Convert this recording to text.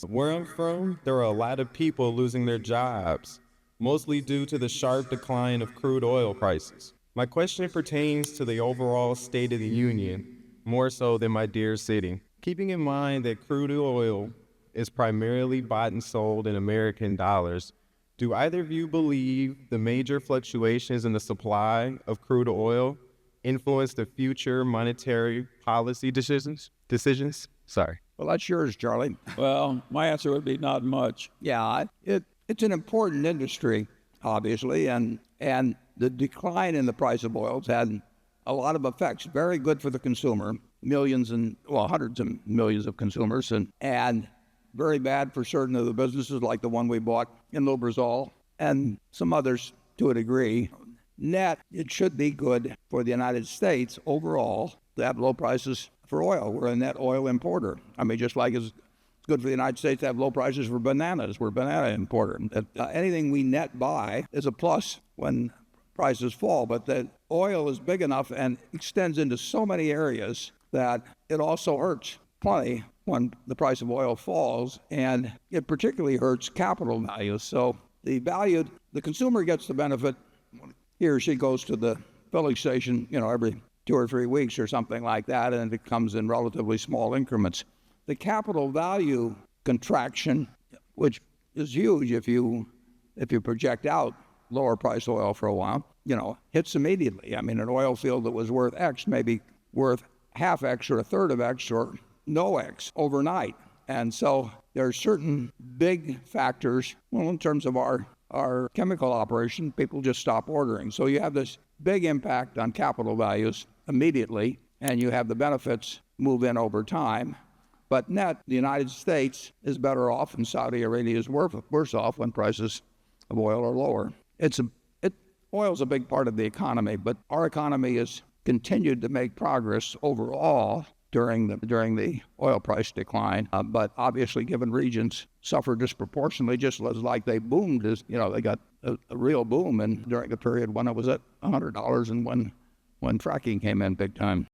Where I'm from, there are a lot of people losing their jobs, mostly due to the sharp decline of crude oil prices. My question pertains to the overall state of the union, more so than my dear city. Keeping in mind that crude oil is primarily bought and sold in American dollars, do either of you believe the major fluctuations in the supply of crude oil influence the future monetary policy decisions? Sorry. Well, that's yours, Charlie. Well, my answer would be not much. Yeah, it's an important industry, obviously, and the decline in the price of oil has had a lot of effects. Very good for the consumer, hundreds of millions of consumers, and very bad for certain of the businesses like the one we bought in Lubrizol and some others to a degree. Net, it should be good for the United States overall to have low prices for oil. We're a net oil importer. I mean, just like it's good for the United States to have low prices for bananas. We're a banana importer. Anything we net buy is a plus when prices fall, but the oil is big enough and extends into so many areas that it also hurts plenty when the price of oil falls, and it particularly hurts capital values. So the consumer gets the benefit. He or she goes to the filling station, every 2 or 3 weeks or something like that, and it comes in relatively small increments. The capital value contraction, which is huge if you project out lower price oil for a while, hits immediately. I mean, an oil field that was worth X may be worth half X or a third of X or no X overnight. And so there are certain big factors, in terms of our chemical operation, people just stop ordering. So you have this big impact on capital values immediately, and you have the benefits move in over time. But net, the United States is better off, and Saudi Arabia is worse off when prices of oil are lower. Oil's a big part of the economy, but our economy has continued to make progress overall during the oil price decline. But obviously, given regions suffer disproportionately, just like they boomed, they got a real boom during a period when it was at $100 and when fracking came in big time.